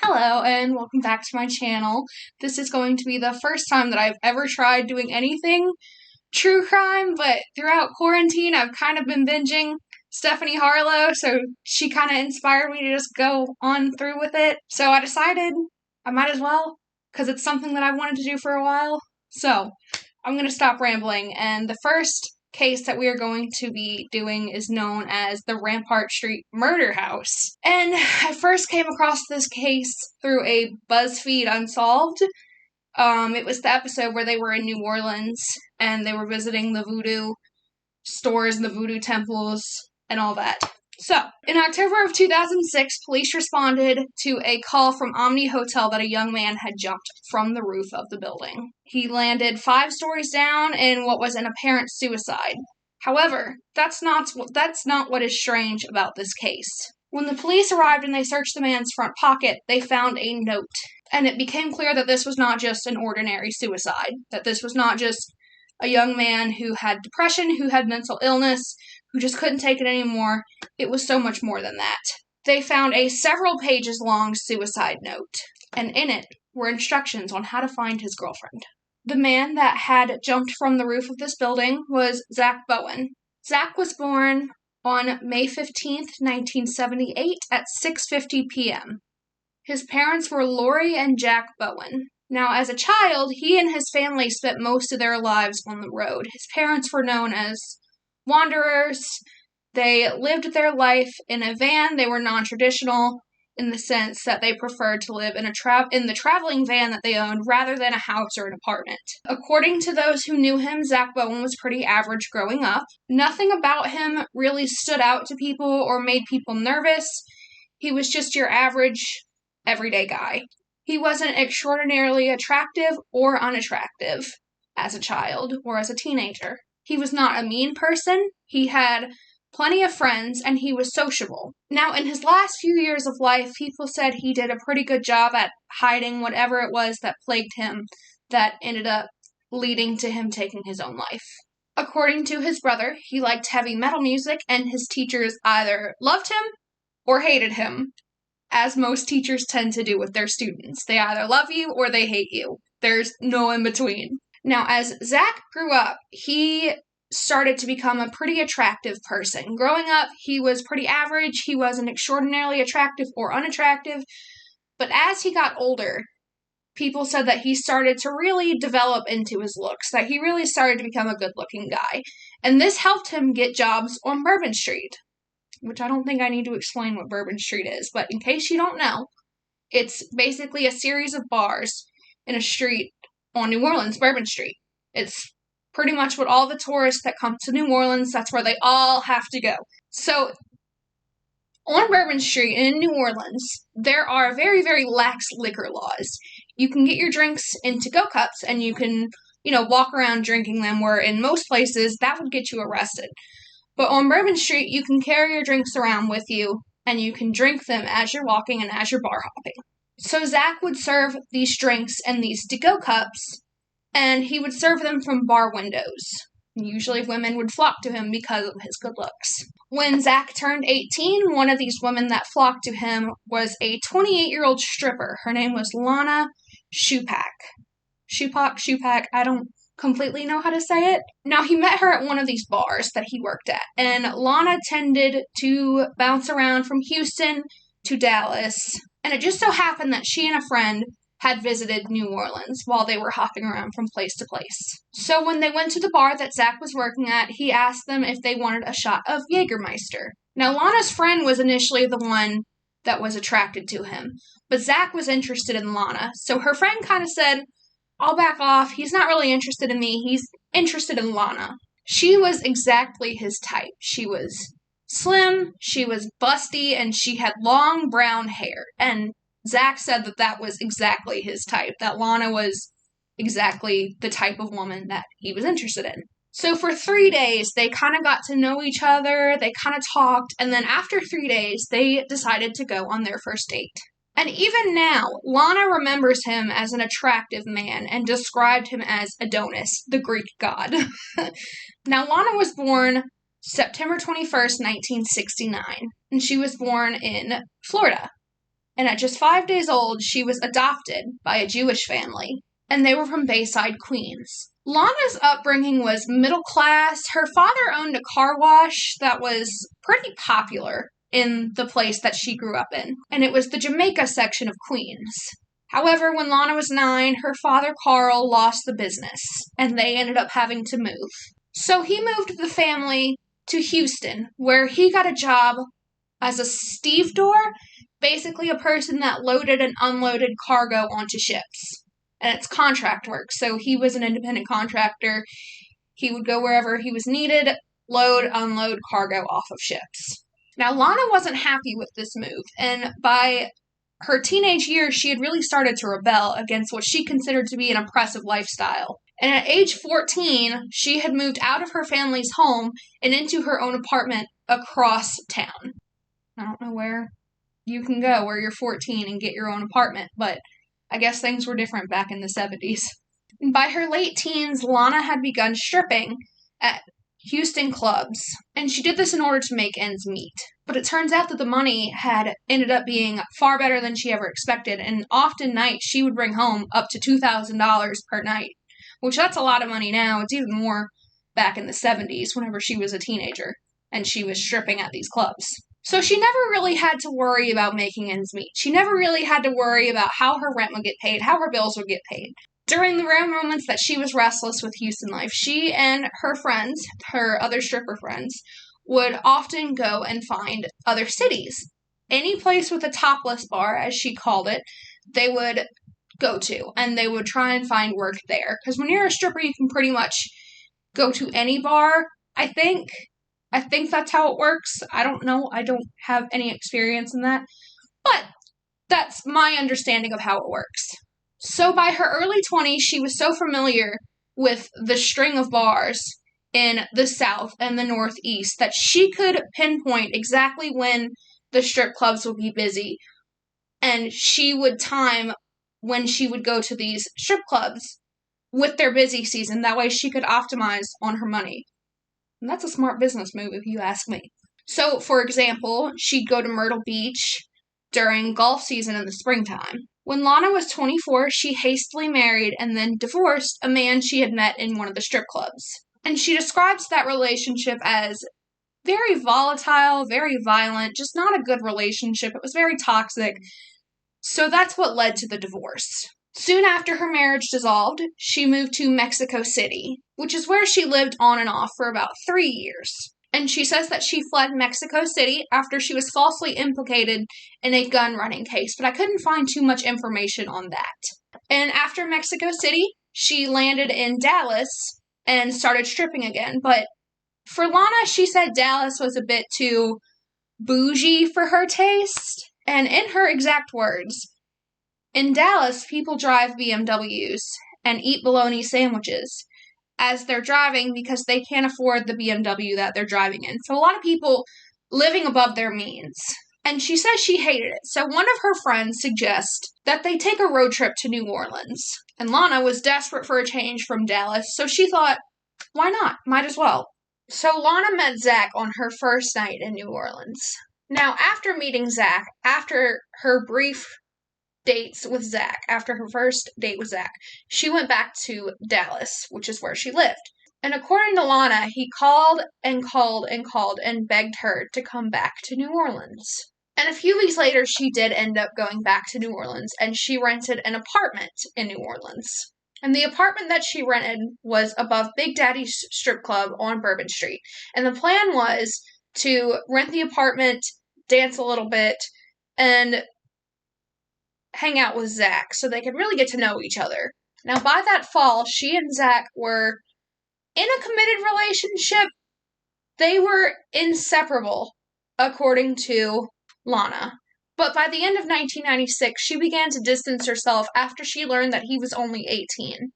Hello and welcome back to my channel. This is going to be the first time that I've ever tried doing anything true crime, but throughout quarantine I've kind of been binging Stephanie Harlow, so she kind of inspired me to just go on through with it. So I decided I might as well, because it's something that I've wanted to do for a while. So I'm going to stop rambling, and the first case that we are going to be doing is known as the Rampart Street Murder House. And I first came across this case through a BuzzFeed Unsolved. It was the episode where they were in New Orleans and they were visiting the Voodoo stores and the Voodoo temples and all that. So, in October of 2006, police responded to a call from Omni Hotel that a young man had jumped from the roof of the building. He landed 5 stories down in what was an apparent suicide. However, that's not what is strange about this case. When the police arrived and they searched the man's front pocket, they found a note. And it became clear that this was not just an ordinary suicide, that this was not just a young man who had depression, who had mental illness, who just couldn't take it anymore. It was so much more than that. They found a several pages long suicide note, and in it were instructions on how to find his girlfriend. The man that had jumped from the roof of this building was Zack Bowen. Zack was born on May 15th, 1978 at 6:50 p.m. His parents were Lori and Jack Bowen. Now, as a child, he and his family spent most of their lives on the road. His parents were known as wanderers. They lived their life in a van. They were non-traditional in the sense that they preferred to live in the traveling van that they owned rather than a house or an apartment. According to those who knew him, Zack Bowen was pretty average growing up. Nothing about him really stood out to people or made people nervous. He was just your average, everyday guy. He wasn't extraordinarily attractive or unattractive as a child or as a teenager. He was not a mean person. He had plenty of friends, and he was sociable. Now, in his last few years of life, people said he did a pretty good job at hiding whatever it was that plagued him that ended up leading to him taking his own life. According to his brother, he liked heavy metal music, and his teachers either loved him or hated him, as most teachers tend to do with their students. They either love you or they hate you. There's no in between. Now, as Zack grew up, he started to become a pretty attractive person. Growing up, he was pretty average. He wasn't extraordinarily attractive or unattractive. But as he got older, people said that he started to really develop into his looks, that he really started to become a good-looking guy. And this helped him get jobs on Bourbon Street, which I don't think I need to explain what Bourbon Street is, but in case you don't know, it's basically a series of bars in a street on New Orleans, Bourbon Street. It's pretty much what all the tourists that come to New Orleans, that's where they all have to go. So, on Bourbon Street in New Orleans, there are very, very lax liquor laws. You can get your drinks in to-go cups, and you can, walk around drinking them, where in most places, that would get you arrested. But on Bourbon Street, you can carry your drinks around with you, and you can drink them as you're walking and as you're bar hopping. So Zack would serve these drinks in these to-go cups, and he would serve them from bar windows. Usually women would flock to him because of his good looks. When Zack turned 18, one of these women that flocked to him was a 28-year-old stripper. Her name was Lana Shupak. Shupak, I don't completely know how to say it. Now, he met her at one of these bars that he worked at, and Lana tended to bounce around from Houston to Dallas, and it just so happened that she and a friend had visited New Orleans while they were hopping around from place to place. So when they went to the bar that Zack was working at, he asked them if they wanted a shot of Jägermeister. Now, Lana's friend was initially the one that was attracted to him, but Zack was interested in Lana, so her friend kind of said, "I'll back off. He's not really interested in me. He's interested in Lana." She was exactly his type. She was slim, she was busty, and she had long brown hair. And Zack said that that was exactly his type, that Lana was exactly the type of woman that he was interested in. So for 3 days, they kind of got to know each other, they kind of talked, and then after 3 days, they decided to go on their first date. And even now, Lana remembers him as an attractive man and described him as Adonis, the Greek god. Now, Lana was born September 21st, 1969, and she was born in Florida. and at just 5 days old, she was adopted by a Jewish family, and they were from Bayside, Queens. Lana's upbringing was middle class. Her father owned a car wash that was pretty popular in the place that she grew up in, and it was the Jamaica section of Queens. However, when Lana was 9, her father Carl lost the business, and they ended up having to move. So he moved the family to Houston, where he got a job as a stevedore, basically a person that loaded and unloaded cargo onto ships. And it's contract work, so he was an independent contractor. He would go wherever he was needed, load, unload cargo off of ships. Now, Lana wasn't happy with this move, and by her teenage years, she had really started to rebel against what she considered to be an oppressive lifestyle. And at age 14, she had moved out of her family's home and into her own apartment across town. I don't know where you can go where you're 14 and get your own apartment, but I guess things were different back in the 70s. And by her late teens, Lana had begun stripping at Houston clubs, and she did this in order to make ends meet. But it turns out that the money had ended up being far better than she ever expected, and often nights she would bring home up to $2,000 per night, which that's a lot of money now. It's even more back in the 70s whenever she was a teenager, and she was stripping at these clubs. So she never really had to worry about making ends meet. She never really had to worry about how her rent would get paid, how her bills would get paid. During the rare moments that she was restless with Houston life, she and her friends, her other stripper friends, would often go and find other cities. Any place with a topless bar, as she called it, they would go to, and they would try and find work there. Because when you're a stripper, you can pretty much go to any bar, I think. I think that's how it works. I don't know. I don't have any experience in that. But that's my understanding of how it works. So by her early 20s, she was so familiar with the string of bars in the South and the Northeast that she could pinpoint exactly when the strip clubs would be busy. And she would time when she would go to these strip clubs with their busy season. That way she could optimize on her money. And that's a smart business move, if you ask me. So, for example, she'd go to Myrtle Beach during golf season in the springtime. When Lana was 24, she hastily married and then divorced a man she had met in one of the strip clubs. And she describes that relationship as very volatile, very violent, just not a good relationship. It was very toxic. So that's what led to the divorce. Soon after her marriage dissolved, she moved to Mexico City, which is where she lived on and off for about 3 years. And she says that she fled Mexico City after she was falsely implicated in a gun running case, but I couldn't find too much information on that. And after Mexico City, she landed in Dallas and started stripping again. But for Lana, she said Dallas was a bit too bougie for her taste. And in her exact words, in Dallas, people drive BMWs and eat bologna sandwiches as they're driving because they can't afford the BMW that they're driving in. So a lot of people living above their means. And she says she hated it. So one of her friends suggests that they take a road trip to New Orleans. And Lana was desperate for a change from Dallas, so she thought, why not? Might as well. So Lana met Zac on her first night in New Orleans. Now, after meeting Zac, after her brief dates with Zac, after her first date with Zac, she went back to Dallas, which is where she lived. And according to Lana, he called and called and called and begged her to come back to New Orleans. And a few weeks later, she did end up going back to New Orleans, and she rented an apartment in New Orleans. And the apartment that she rented was above Big Daddy's strip club on Bourbon Street. And the plan was to rent the apartment, dance a little bit, and hang out with Zac so they could really get to know each other. Now, by that fall, she and Zac were in a committed relationship. They were inseparable, according to Lana. But by the end of 1996, she began to distance herself after she learned that he was only 18,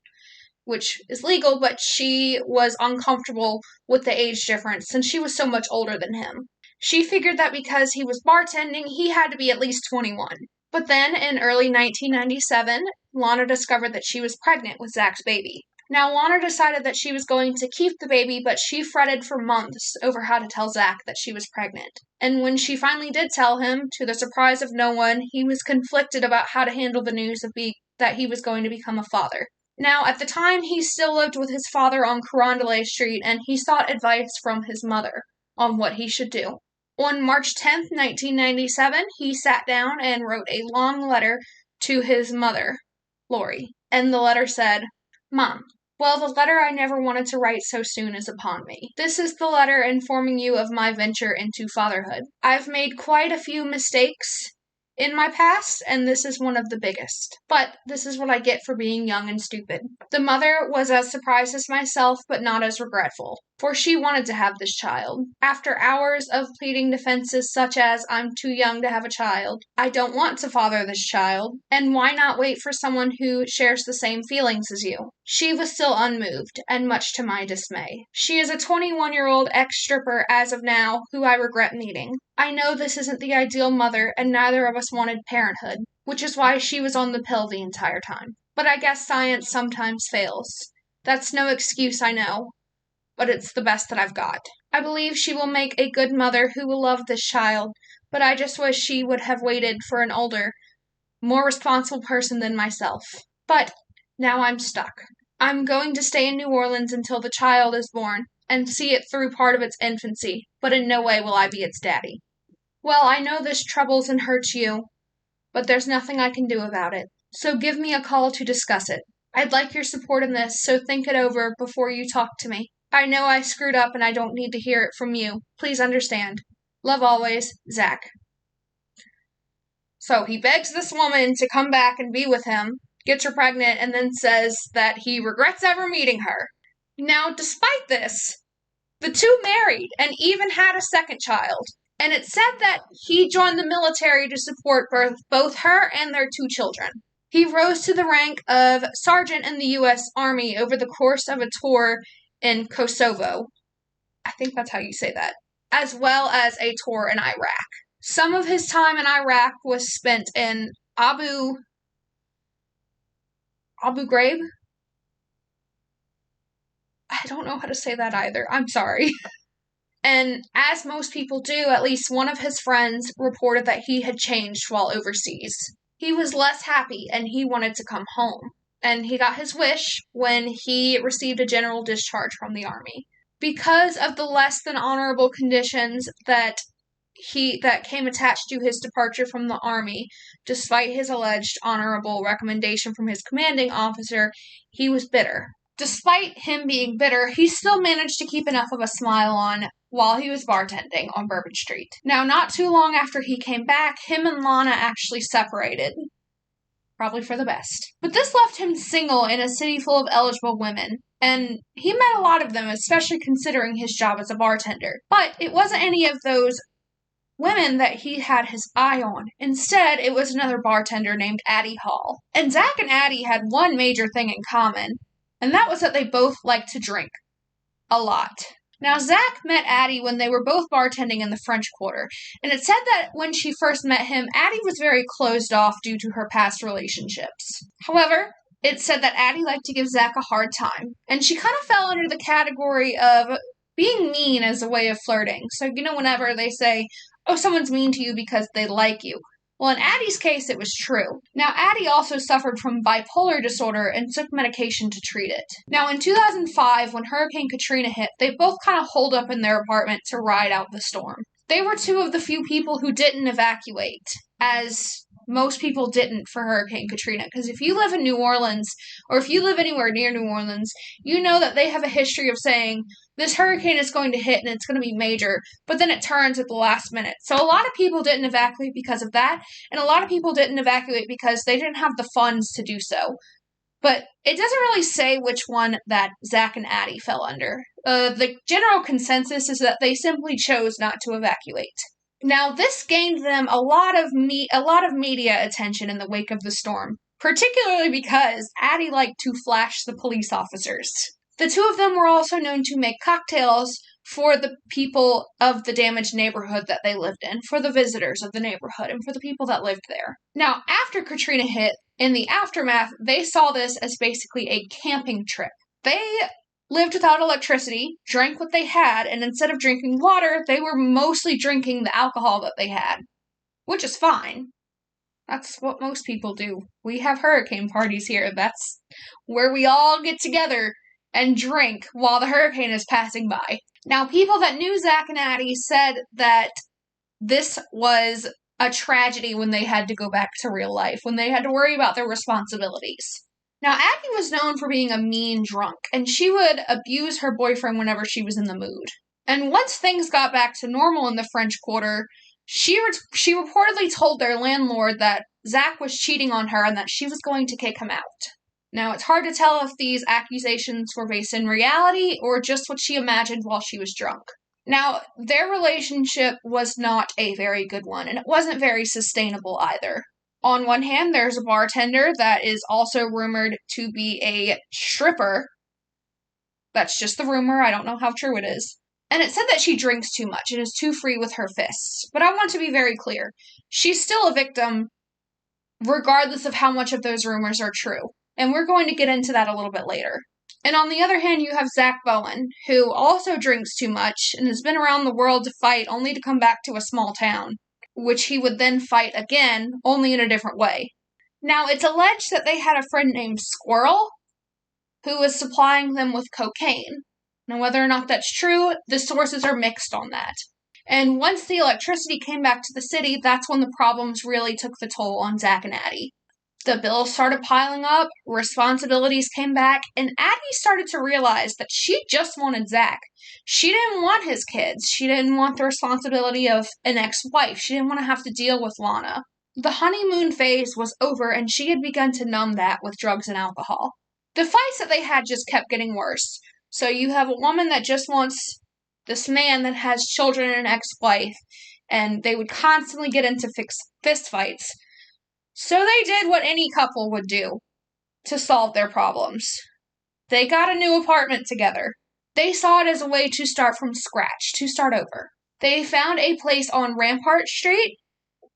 which is legal, but she was uncomfortable with the age difference since she was so much older than him. She figured that because he was bartending, he had to be at least 21. But then, in early 1997, Lana discovered that she was pregnant with Zac's baby. Now, Lana decided that she was going to keep the baby, but she fretted for months over how to tell Zack that she was pregnant. And when she finally did tell him, to the surprise of no one, he was conflicted about how to handle the news of that he was going to become a father. Now, at the time, he still lived with his father on Carondelet Street, and he sought advice from his mother on what he should do. On March 10th, 1997, he sat down and wrote a long letter to his mother, Lori. And the letter said, "Mom, well, the letter I never wanted to write so soon is upon me. This is the letter informing you of my venture into fatherhood. I've made quite a few mistakes in my past, and this is one of the biggest. But this is what I get for being young and stupid." The mother was as surprised as myself, but not as regretful, for she wanted to have this child. After hours of pleading defenses such as, "I'm too young to have a child," "I don't want to father this child," and "why not wait for someone who shares the same feelings as you?" she was still unmoved, and much to my dismay. She is a 21-year-old ex-stripper as of now, who I regret meeting. I know this isn't the ideal mother, and neither of us wanted parenthood, which is why she was on the pill the entire time. But I guess science sometimes fails. That's no excuse, I know, but it's the best that I've got. I believe she will make a good mother who will love this child, but I just wish she would have waited for an older, more responsible person than myself. But now I'm stuck. I'm going to stay in New Orleans until the child is born, and see it through part of its infancy, but in no way will I be its daddy. Well, I know this troubles and hurts you, but there's nothing I can do about it. So give me a call to discuss it. I'd like your support in this, so think it over before you talk to me. I know I screwed up and I don't need to hear it from you. Please understand. Love always, Zack. So he begs this woman to come back and be with him, gets her pregnant, and then says that he regrets ever meeting her. Now, despite this, the two married and even had a second child. And it said that he joined the military to support both her and their two children. He rose to the rank of sergeant in the U.S. Army over the course of a tour in Kosovo. I think that's how you say that. As well as a tour in Iraq. Some of his time in Iraq was spent in Abu Ghraib? I don't know how to say that either. I'm sorry. And as most people do, at least one of his friends reported that he had changed while overseas. He was less happy and he wanted to come home. And he got his wish when he received a general discharge from the Army. Because of the less than honorable conditions that came attached to his departure from the Army, despite his alleged honorable recommendation from his commanding officer, he was bitter. Despite him being bitter, he still managed to keep enough of a smile on while he was bartending on Bourbon Street. Now, not too long after he came back, him and Lana actually separated. Probably for the best. But this left him single in a city full of eligible women, and he met a lot of them, especially considering his job as a bartender. But it wasn't any of those women that he had his eye on. Instead, it was another bartender named Addie Hall. And Zack and Addie had one major thing in common, and that was that they both liked to drink. A lot. Now, Zack met Addie when they were both bartending in the French Quarter, and it said that when she first met him, Addie was very closed off due to her past relationships. However, it said that Addie liked to give Zack a hard time, and she kind of fell under the category of being mean as a way of flirting. So, whenever they say, "Oh, someone's mean to you because they like you." Well, in Addie's case, it was true. Now, Addie also suffered from bipolar disorder and took medication to treat it. Now, in 2005, when Hurricane Katrina hit, they both kind of holed up in their apartment to ride out the storm. They were two of the few people who didn't evacuate, as most people didn't for Hurricane Katrina. Because if you live in New Orleans, or if you live anywhere near New Orleans, you know that they have a history of saying, this hurricane is going to hit and it's going to be major, but then it turns at the last minute. So a lot of people didn't evacuate because of that, and a lot of people didn't evacuate because they didn't have the funds to do so. But it doesn't really say which one that Zack and Addie fell under. The general consensus is that they simply chose not to evacuate. Now, this gained them a lot of media attention in the wake of the storm, particularly because Addie liked to flash the police officers. The two of them were also known to make cocktails for the people of the damaged neighborhood that they lived in, for the visitors of the neighborhood, and for the people that lived there. Now, after Katrina hit, in the aftermath, they saw this as basically a camping trip. They lived without electricity, drank what they had, and instead of drinking water, they were mostly drinking the alcohol that they had, which is fine. That's what most people do. We have hurricane parties here. That's where we all get together and drink while the hurricane is passing by. Now, people that knew Zack and Addie said that this was a tragedy when they had to go back to real life, when they had to worry about their responsibilities. Now, Addie was known for being a mean drunk, and she would abuse her boyfriend whenever she was in the mood. And once things got back to normal in the French Quarter, she reportedly told their landlord that Zack was cheating on her and that she was going to kick him out. Now, it's hard to tell if these accusations were based in reality or just what she imagined while she was drunk. Now, their relationship was not a very good one, and it wasn't very sustainable either. On one hand, there's a bartender that is also rumored to be a stripper. That's just the rumor. I don't know how true it is. And it said that she drinks too much and is too free with her fists. But I want to be very clear. She's still a victim, regardless of how much of those rumors are true. And we're going to get into that a little bit later. And on the other hand, you have Zack Bowen, who also drinks too much and has been around the world to fight only to come back to a small town, which he would then fight again, only in a different way. Now, it's alleged that they had a friend named Squirrel, who was supplying them with cocaine. Now, whether or not that's true, the sources are mixed on that. And once the electricity came back to the city, that's when the problems really took the toll on Zack and Addie. The bills started piling up, responsibilities came back, and Addie started to realize that she just wanted Zack. She didn't want his kids. She didn't want the responsibility of an ex-wife. She didn't want to have to deal with Lana. The honeymoon phase was over, and she had begun to numb that with drugs and alcohol. The fights that they had just kept getting worse. So you have a woman that just wants this man that has children and an ex-wife, and they would constantly get into fist fights. So they did what any couple would do to solve their problems. They got a new apartment together. They saw it as a way to start from scratch, to start over. They found a place on Rampart Street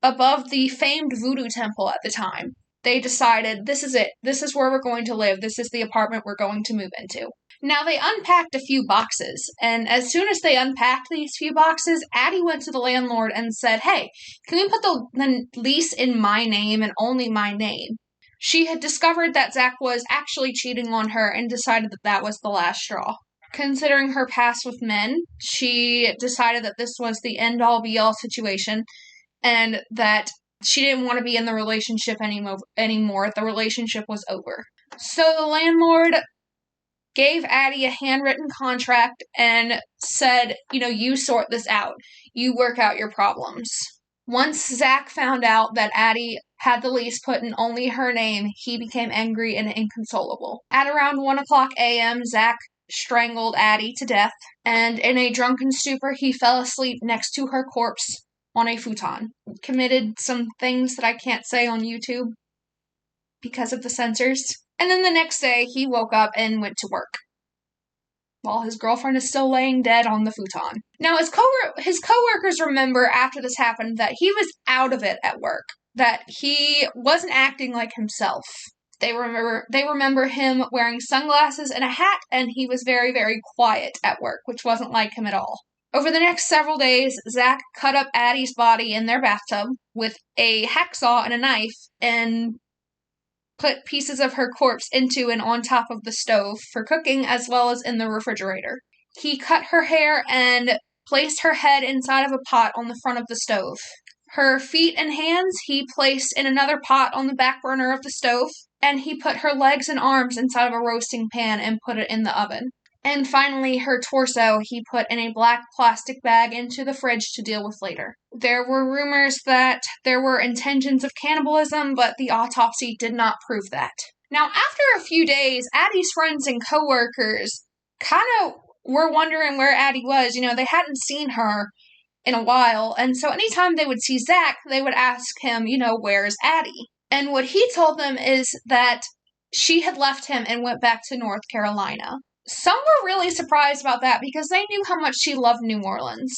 above the famed Voodoo temple at the time. They decided, this is it. This is where we're going to live. This is the apartment we're going to move into. Now, they unpacked a few boxes, and as soon as they unpacked these few boxes, Addie went to the landlord and said, hey, can we put the lease in my name and only my name? She had discovered that Zack was actually cheating on her and decided that that was the last straw. Considering her past with men, she decided that this was the end-all be-all situation and that she didn't want to be in the relationship anymore. The relationship was over. So the landlord gave Addie a handwritten contract and said, you sort this out. You work out your problems. Once Zack found out that Addie had the lease put in only her name, he became angry and inconsolable. At around 1 o'clock a.m., Zack strangled Addie to death, and in a drunken stupor, he fell asleep next to her corpse on a futon. Committed some things that I can't say on YouTube because of the censors. And then the next day, he woke up and went to work, while his girlfriend is still laying dead on the futon. Now, his coworkers remember after this happened that he was out of it at work, that he wasn't acting like himself. They remember him wearing sunglasses and a hat, and he was very, very quiet at work, which wasn't like him at all. Over the next several days, Zack cut up Addie's body in their bathtub with a hacksaw and a knife and put pieces of her corpse into and on top of the stove for cooking as well as in the refrigerator. He cut her hair and placed her head inside of a pot on the front of the stove. Her feet and hands he placed in another pot on the back burner of the stove, and he put her legs and arms inside of a roasting pan and put it in the oven. And finally, her torso he put in a black plastic bag into the fridge to deal with later. There were rumors that there were intentions of cannibalism, but the autopsy did not prove that. Now, after a few days, Addie's friends and coworkers kind of were wondering where Addie was. They hadn't seen her in a while, and so anytime they would see Zack, they would ask him, where's Addie? And what he told them is that she had left him and went back to North Carolina. Some were really surprised about that because they knew how much she loved New Orleans.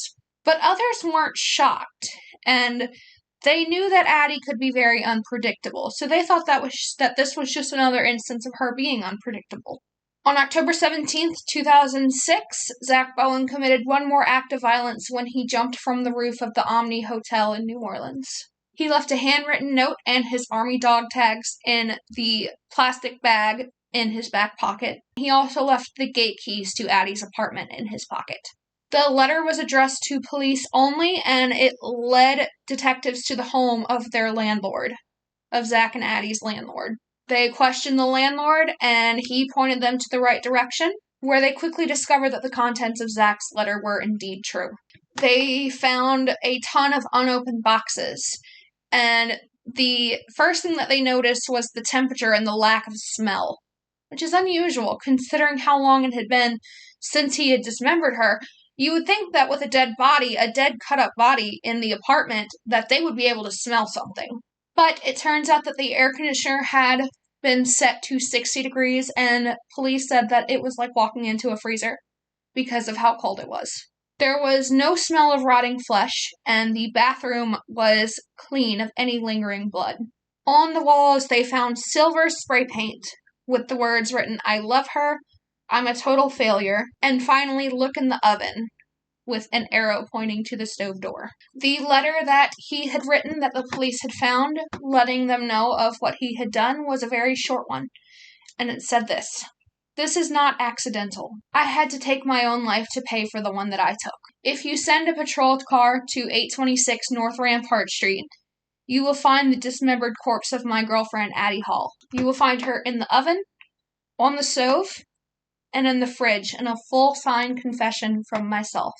But others weren't shocked, and they knew that Addie could be very unpredictable, so they thought that this was just another instance of her being unpredictable. On October 17th, 2006, Zac Bowen committed one more act of violence when he jumped from the roof of the Omni Hotel in New Orleans. He left a handwritten note and his army dog tags in the plastic bag in his back pocket. He also left the gate keys to Addie's apartment in his pocket. The letter was addressed to police only, and it led detectives to the home of their landlord, of Zac and Addie's landlord. They questioned the landlord, and he pointed them to the right direction, where they quickly discovered that the contents of Zac's letter were indeed true. They found a ton of unopened boxes, and the first thing that they noticed was the temperature and the lack of smell, which is unusual considering how long it had been since he had dismembered her. You would think that with a dead body, a dead cut-up body in the apartment, that they would be able to smell something. But it turns out that the air conditioner had been set to 60 degrees, and police said that it was like walking into a freezer because of how cold it was. There was no smell of rotting flesh, and the bathroom was clean of any lingering blood. On the walls, they found silver spray paint with the words written, "I love her, I'm a total failure," and finally, "Look in the oven," with an arrow pointing to the stove door. The letter that he had written that the police had found, letting them know of what he had done, was a very short one, and it said this: "This is not accidental. I had to take my own life to pay for the one that I took. If you send a patrol car to 826 North Rampart Street, you will find the dismembered corpse of my girlfriend, Addie Hall. You will find her in the oven, on the stove, and in the fridge, in a full signed confession from myself,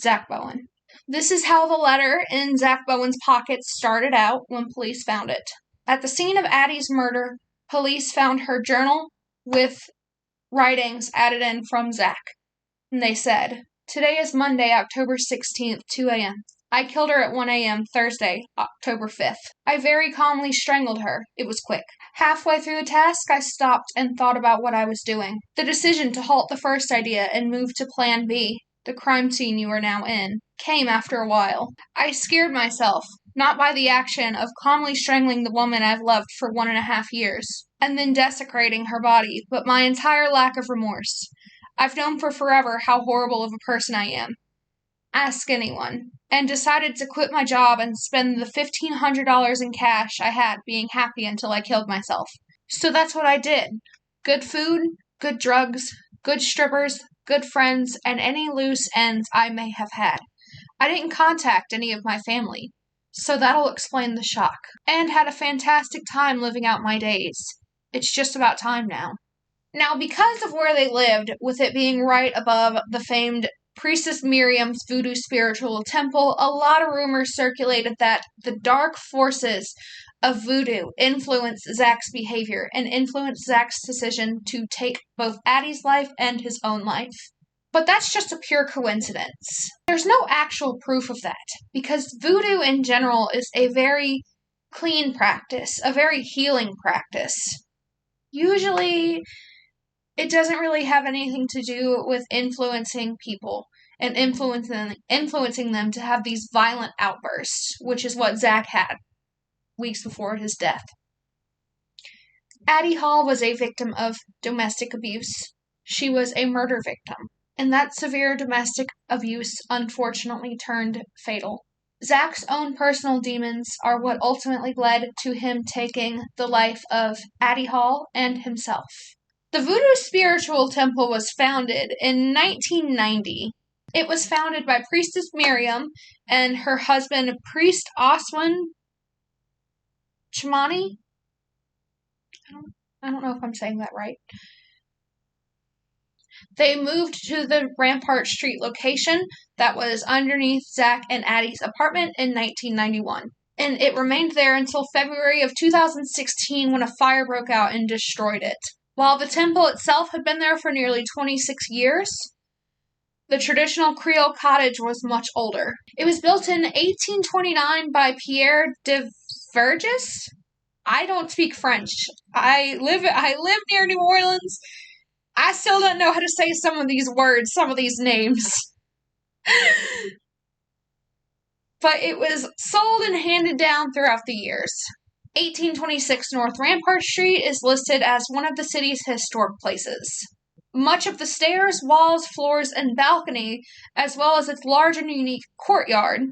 Zac Bowen." This is how the letter in Zac Bowen's pocket started out when police found it. At the scene of Addie's murder, police found her journal with writings added in from Zac. And they said, "Today is Monday, October 16th, 2 a.m. I killed her at 1 a.m. Thursday, October 5th. I very calmly strangled her. It was quick. Halfway through the task, I stopped and thought about what I was doing. The decision to halt the first idea and move to Plan B, the crime scene you are now in, came after a while. I scared myself, not by the action of calmly strangling the woman I've loved for 1.5 years, and then desecrating her body, but my entire lack of remorse. I've known for forever how horrible of a person I am. Ask anyone. And decided to quit my job and spend the $1,500 in cash I had being happy until I killed myself. So that's what I did. Good food, good drugs, good strippers, good friends, and any loose ends I may have had. I didn't contact any of my family, so that'll explain the shock. And had a fantastic time living out my days. It's just about time now." Now, because of where they lived, with it being right above the famed Priestess Miriam's voodoo spiritual temple, a lot of rumors circulated that the dark forces of voodoo influenced Zac's behavior and influenced Zac's decision to take both Addie's life and his own life. But that's just a pure coincidence. There's no actual proof of that, because voodoo in general is a very clean practice, a very healing practice. Usually, it doesn't really have anything to do with influencing people and influencing them to have these violent outbursts, which is what Zac had weeks before his death. Addie Hall was a victim of domestic abuse. She was a murder victim, and that severe domestic abuse unfortunately turned fatal. Zac's own personal demons are what ultimately led to him taking the life of Addie Hall and himself. The Voodoo Spiritual Temple was founded in 1990. It was founded by Priestess Miriam and her husband, Priest Osman Chamani. I don't know if I'm saying that right. They moved to the Rampart Street location that was underneath Zac and Addie's apartment in 1991. And it remained there until February of 2016 when a fire broke out and destroyed it. While the temple itself had been there for nearly 26 years, the traditional Creole cottage was much older. It was built in 1829 by Pierre de Vergès. I don't speak French. I live near New Orleans. I still don't know how to say some of these words, some of these names. But it was sold and handed down throughout the years. 1826 North Rampart Street is listed as one of the city's historic places. much of the stairs, walls, floors, and balcony, as well as its large and unique courtyard,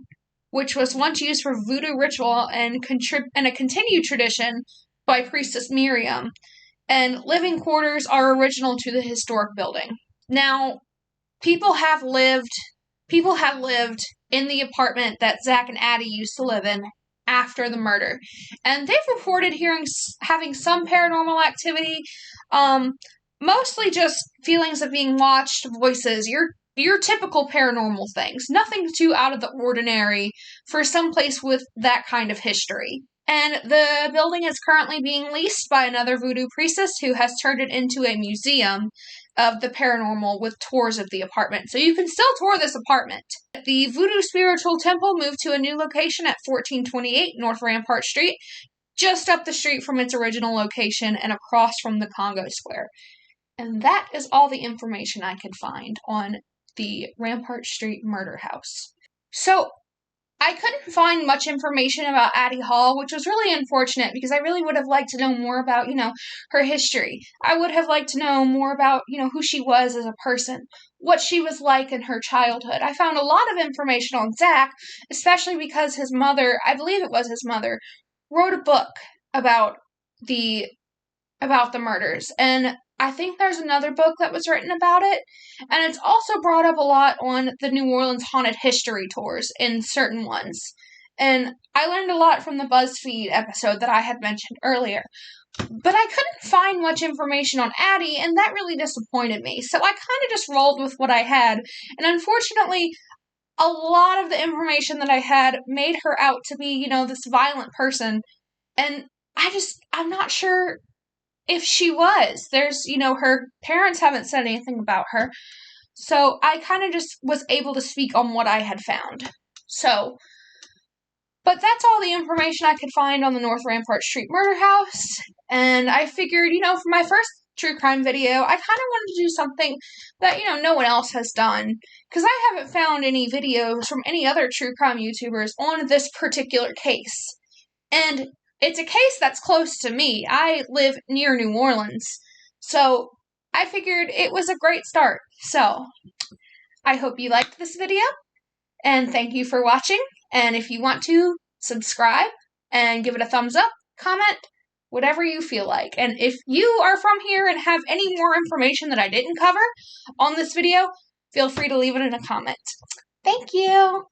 which was once used for voodoo ritual and a continued tradition by Priestess Miriam. And living quarters are original to the historic building. Now, people have lived in the apartment that Zack and Addie used to live in after the murder, and they've reported having some paranormal activity, mostly just feelings of being watched, voices, your typical paranormal things, nothing too out of the ordinary for some place with that kind of history. And the building is currently being leased by another voodoo priestess who has turned it into a museum of the paranormal with tours of the apartment. So you can still tour this apartment. The Voodoo Spiritual Temple moved to a new location at 1428 North Rampart Street, just up the street from its original location and across from the Congo Square. And that is all the information I could find on the Rampart Street Murder House. So, I couldn't find much information about Addie Hall, which was really unfortunate because I really would have liked to know more about, her history. I would have liked to know more about, who she was as a person, what she was like in her childhood. I found a lot of information on Zack, especially because his mother, I believe it was his mother, wrote a book about the murders. And I think there's another book that was written about it, and it's also brought up a lot on the New Orleans Haunted History tours in certain ones. And I learned a lot from the BuzzFeed episode that I had mentioned earlier. But I couldn't find much information on Addie, and that really disappointed me. So I kind of just rolled with what I had, and unfortunately, a lot of the information that I had made her out to be, this violent person, and I'm not sure if she was. There's, her parents haven't said anything about her. So I kind of just was able to speak on what I had found. So, but that's all the information I could find on the North Rampart Street Murder House. And I figured, for my first true crime video, I kind of wanted to do something that, no one else has done. Because I haven't found any videos from any other true crime YouTubers on this particular case. And it's a case that's close to me. I live near New Orleans, so I figured it was a great start. So, I hope you liked this video, and thank you for watching, and if you want to, subscribe, and give it a thumbs up, comment, whatever you feel like. And if you are from here and have any more information that I didn't cover on this video, feel free to leave it in a comment. Thank you!